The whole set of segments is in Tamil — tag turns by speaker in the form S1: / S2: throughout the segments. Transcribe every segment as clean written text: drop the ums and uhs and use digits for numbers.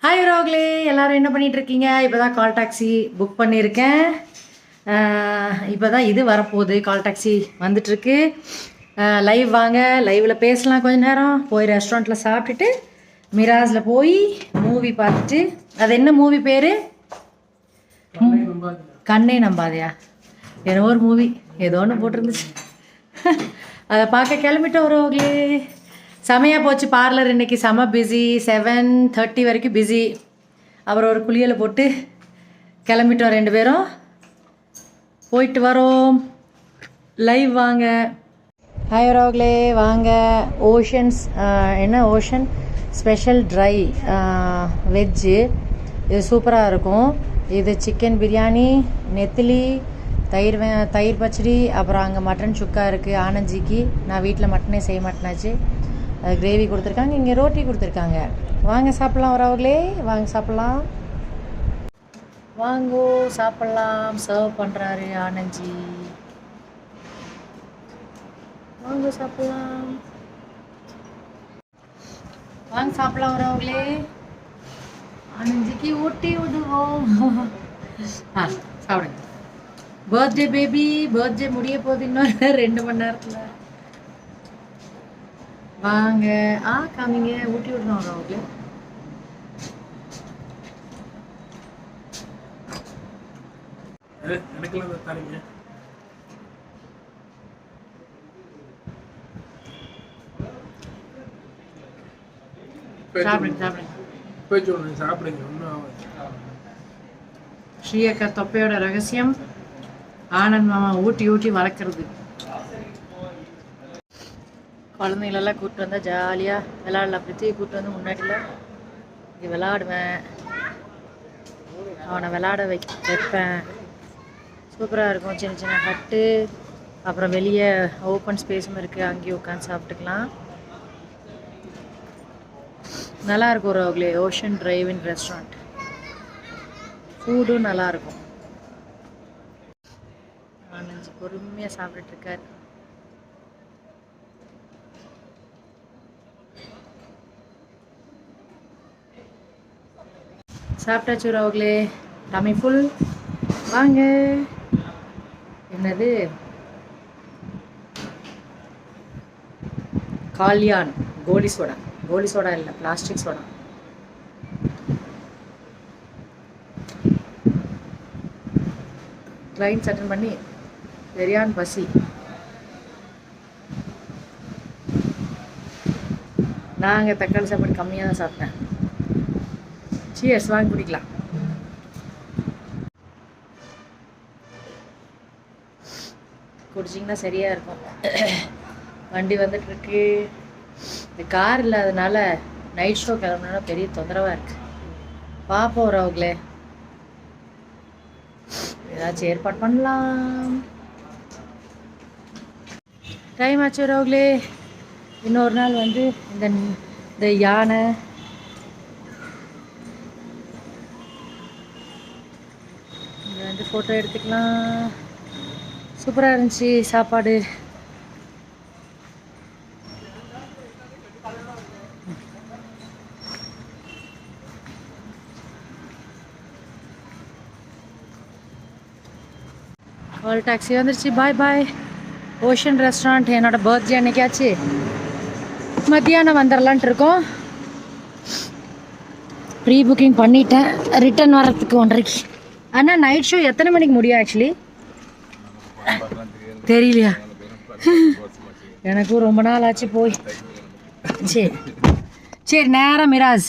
S1: ஹாய் ரோக்லே, எல்லோரும் என்ன பண்ணிகிட்ருக்கீங்க? இப்போ தான் கால் டாக்ஸி புக் பண்ணியிருக்கேன். இப்போ தான் இது வரப்போகுது. கால் டாக்ஸி வந்துட்டுருக்கு. லைவ் வாங்க, லைவில் பேசலாம் கொஞ்ச நேரம். போய் ரெஸ்டாரண்ட்டில் சாப்பிட்டுட்டு மிராஸில் போய் மூவி பார்த்துட்டு, அது என்ன மூவி பேர்? கண்ணே நம்பாதையா? ஏதோ ஒரு மூவி ஏதோ ஒன்று போட்டிருந்துச்சு. அதை பார்க்க கிளம்பிட்டோம் ரோக்லே. செமையாக போச்சு பார்லர். இன்றைக்கி செம பிஸி. 7:30 வரைக்கும் பிஸி. அப்புறம் ஒரு குளியலை போட்டு கிளம்பிட்டோம் 2 பேரும். போயிட்டு வரோம். லைவ் வாங்க. ஹாய் ரோக்லே, வாங்க. ஓஷன்ஸ் என்ன ஓஷன் ஸ்பெஷல் ட்ரை வெஜ்ஜு. இது சூப்பராக இருக்கும். இது சிக்கன் பிரியாணி, நெத்திலி, தயிர் பச்சடி, அப்புறம் அங்கே மட்டன் சுக்கா இருக்குது ஆனந்திக்கு. நான் வீட்டில் மட்டனே செய்ய மாட்டேனாச்சு. கிரேவி கொடுத்துருக்காங்க, இங்கே ரோட்டி கொடுத்துருக்காங்க. வாங்க சாப்பிட்லாம் வரவங்களே, வாங்க சாப்பிட்லாம். வாங்கோ சாப்பிட்லாம். சர்வ் பண்ணுறாரு ஆனந்தி. வாங்க சாப்பிட்லாம். வாங்க சாப்பிட்லாம் வரவங்களே. ஆனந்திக்கு ஊட்டி விடுவோம். சாப்பிடுங்க. பர்த்டே பேபி, பர்த்டே முடிய போகுது இன்னும் 2 மணி நேரத்தில். வாங்க. காமிங்க, ஊட்டி விடுறோம் அவங்களுக்கு. ஸ்ரீயக்கா தொப்பையோட ரகசியம் ஆனந்த் மாமா ஊட்டி ஊட்டி வளர்க்குறது. குழந்தைங்களெல்லாம் கூப்பிட்டு வந்தால் ஜாலியாக விளாடலாம். பிரித்தியை கூப்பிட்டு வந்து முன்னாடியில் இங்கே விளாடுவேன். அவனை விளாட வைப்பேன். சூப்பராக இருக்கும். சின்ன சின்ன ஹட்டு, அப்புறம் வெளியே ஓப்பன் ஸ்பேஸும் இருக்குது. அங்கேயும் உட்காந்து சாப்பிட்டுக்கலாம். நல்லாயிருக்கும் ஒரு அவங்களே. Ocean drive-in restaurant. ஃபுட்டும் நல்லாயிருக்கும். ஆனந்தி பொறுமையாக சாப்பிட்டுட்ருக்காரு. சாப்பிட்டாச்சு அவங்களே. Dummy full. வாங்க. என்னது? கால்யான் கோலி சோடா. கோலி சோடா இல்லை, பிளாஸ்டிக் சோடா. கிளைண்ட்ஸ் அட்டன் பண்ணி சரியான பசி. நாங்கள் தக்காளி சாப்பாடு கம்மியாக தான் சாப்பிட்டேன். சியர்ஸ், வாங்கி குடிக்கலாம். குடிச்சிங்கன்னா சரியாக இருக்கும். வண்டி வந்துட்டுருக்கு. இந்த கார் இல்லாதனால நைட் ஷோ கிளம்புனா பெரிய தொந்தரவாக இருக்குது. பார்ப்போம் அவங்களே, ஏதாச்சும் ஏற்பாடு பண்ணலாம். டைம் ஆச்சு அவங்களே. இன்னொரு நாள் வந்து இந்த யானை வந்து ஃபோட்டோ எடுத்துக்கலாம். சூப்பராக இருந்துச்சு சாப்பாடு. கால் டாக்ஸி வந்துருச்சு. Bye bye. Ocean restaurant. என்னோட பர்த்டே அன்னைக்காச்சு மத்தியானம் வந்துடலான்ட்டு இருக்கோம். ப்ரீ புக்கிங் பண்ணிட்டேன். ரிட்டர்ன் வரத்துக்கு 1:30. ஆனால் நைட் ஷோ எத்தனை மணிக்கு முடியும் ஆக்சுவலி தெரியலையா? எனக்கும் ரொம்ப நாள் ஆச்சு போய். சரி சரி, நேரம் மிராஸ்.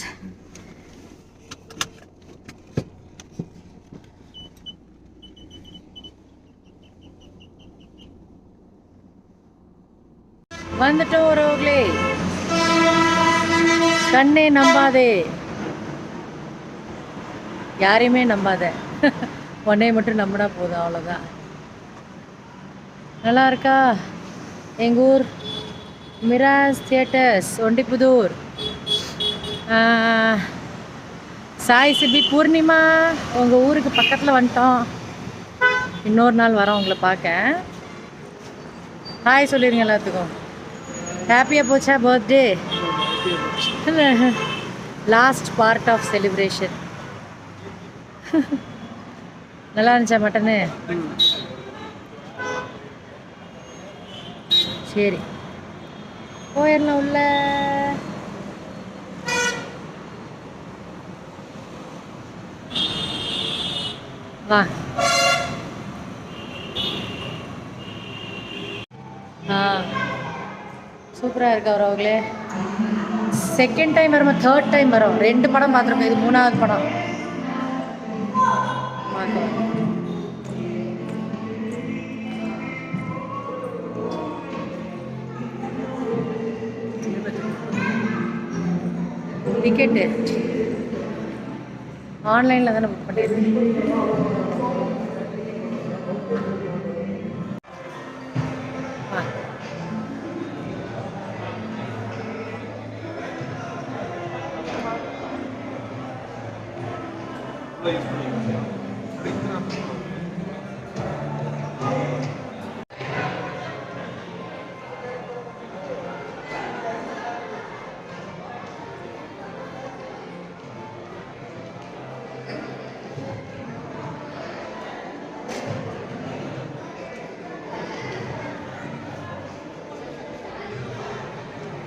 S1: வந்துட்டோம் ரோக்லே. கண்ணே நம்பாதே, யாரையுமே நம்பாத, உன்னை மட்டும் நம்பினா போதும், அவ்வளோதான். நல்லா இருக்கா? எங்கள் ஊர் மிராஸ் தியேட்டர்ஸ், ஒண்டிப்புதூர். சாய் சிபி பூர்ணிமா, உங்கள் ஊருக்கு பக்கத்தில் வந்துட்டோம். இன்னொரு நாள் வரோம் உங்களை பார்க்க. ஹாய் சொல்லிடுங்க எல்லாத்துக்கும். ஹாப்பியாக போச்சா birthday? Last part of celebration. நல்லா இருந்துச்சா மட்டனு? சரி போயிடலாம் உள்ள. வா. சூப்பராக இருக்கு அவர்களே. செகண்ட் டைம் வரும், தேர்ட் டைம் வரும். 2 படம் பார்த்துருக்கோம், இது 3வது படம். டிக்கெட்டு ஆன்லைனில் தானே புக் பண்ணியிருக்கேன்.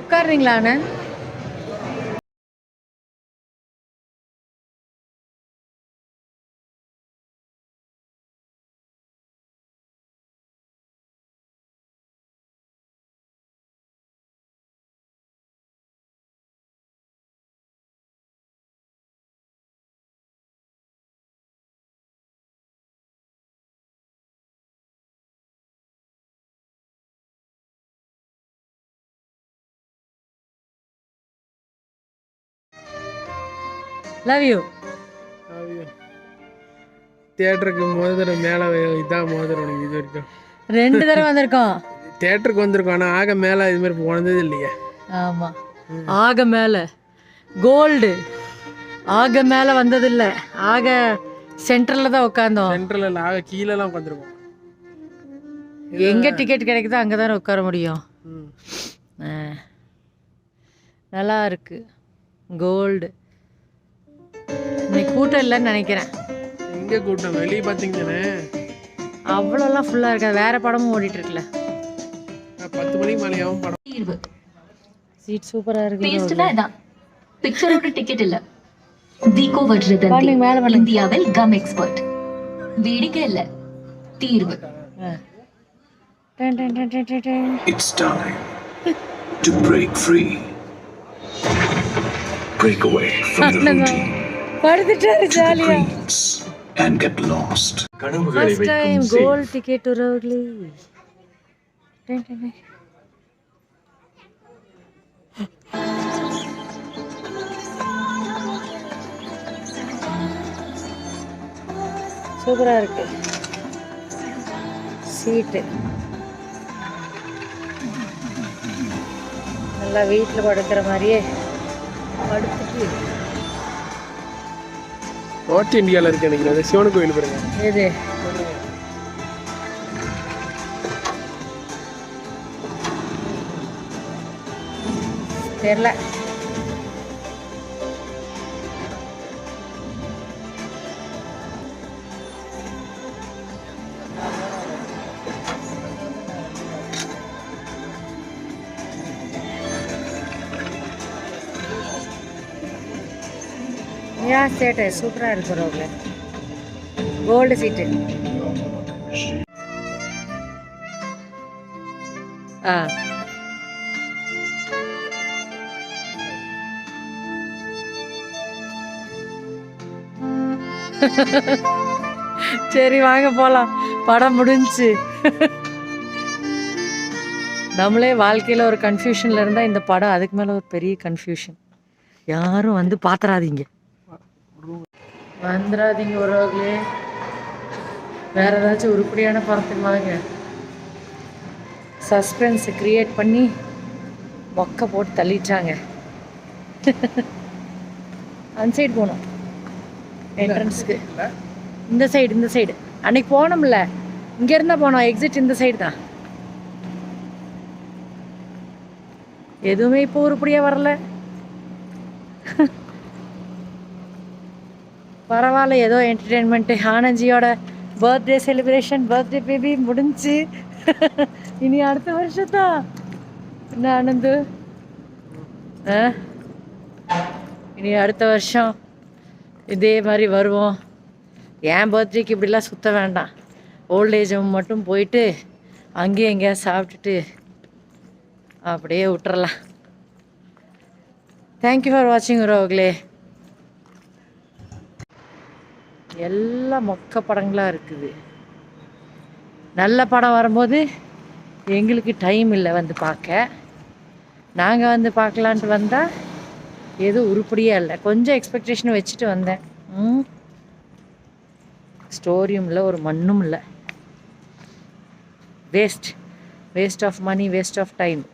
S1: உட்காருறீங்களாண்ணே? Love you.
S2: தியேட்டருக்கு முதல்ல மேலே இதான் முதல்ல உனக்கு இது வரைக்கும்
S1: 2 தடவை வந்திருக்கோம்.
S2: தியேட்டருக்கு வந்திருக்கோம், ஆனால் ஆக மேலே இது மாதிரி போனதே இல்லையா?
S1: ஆமாம், ஆக மேலே கோல்டு ஆக மேலே வந்ததில்லை. ஆக சென்டரில் தான் உட்காந்தோம்.
S2: சென்ட்ரல் இல்லை, ஆக கீழெல்லாம் உட்காந்துருக்கோம்.
S1: எங்கே டிக்கெட் கிடைக்குதோ அங்கே தானே உட்கார முடியும். நல்லா இருக்கு கோல்டு. இன்னைக்கு கூட்டம் இல்லைன்னு நினைக்கிறேன்.
S2: எங்கே கூட்டம்? வெளியே பார்த்தீங்கன்னு
S1: அவ்வளோலாம் ஃபுல்லாக இருக்காது. வேற படமும் ஓடிட்டு இருக்குல்ல.
S2: 10 மணிக்கு மேலேயாவும் படம்.
S1: சீட் சூப்பராக இருக்கு.
S3: பிக்சரோட டிக்கெட் இல்ல. வீகோ வர்றதந்தி இந்தியாவில் கம் எக்ஸ்பர்ட். வேடிக்கை இல்ல, தீர்வு.
S4: It's time to break free. Break away from the routine.
S1: படுத்துட்டாரு ஜாலியா.
S4: And get lost.
S1: First time gold ticket உறவுகளே. சூப்பரா இருக்கு சீட்டு. நல்லா வீட்டில் படுக்கிற மாதிரியே படுத்துட்டு.
S2: நார்த் இந்தியாவில் இருக்கு நினைக்கிறேன். சிவன் கோயில் பாருங்க.
S1: எது? தெரியல. சீட்டு சூப்பராக இருக்கு ரோட்ல. கோல்டு சீட்டு. சரி வாங்க போகலாம், படம் முடிஞ்சு. நம்மளே வாழ்க்கையில் ஒரு கன்ஃபியூஷனில் இருந்தால் இந்த படம் அதுக்கு மேலே ஒரு பெரிய கன்ஃபியூஷன். யாரும் வந்து பார்த்துறாதீங்க, வந்துடாதீங்க உறவுகளே. வேறு ஏதாச்சும் உருப்படியான படத்துக்கு வாங்க. சஸ்பென்ஸ் க்ரியேட் பண்ணி மொக்க போட்டு தள்ளிட்டாங்க. அந்த சைடு போகணும் என்ட்ரன்ஸுக்கு. இந்த சைடு அன்னைக்கு போனோம்ல, இங்கே இருந்தால் போனோம். எக்ஸிட் இந்த சைடு தான். எதுவுமே இப்போ உருப்படியாக வரல. பரவாயில்ல, ஏதோ என்டர்டெயின்மெண்ட்டு. ஆனந்தியோட பர்த்டே செலிப்ரேஷன், பர்த்டே பேபி முடிஞ்சு. இனி அடுத்த வருஷத்தான் என்ன ஆனந்து? இனி அடுத்த வருஷம் இதே மாதிரி வருவோம். என் பர்த்டேக்கு இப்படிலாம் சுற்ற வேண்டாம். ஓல்டேஜ் ஹோம் மட்டும் போயிட்டு அங்கேயும் எங்கேயாவது சாப்பிட்டுட்டு அப்படியே விட்டுறலாம். தேங்க்யூ ஃபார் வாட்சிங் உறவுகளே. எல்லாம் மொக்க படங்களாக இருக்குது. நல்ல படம் வரும்போது எங்களுக்கு டைம் இல்லை வந்து பார்க்க. நாங்கள் வந்து பார்க்கலான்ட்டு வந்தால் எதுவும் உருப்படியாக இல்லை. கொஞ்சம் எக்ஸ்பெக்டேஷன் வச்சுட்டு வந்தேன். ஸ்டோரியும் இல்லை, ஒரு மண்ணும் இல்லை. Waste of money, waste of time.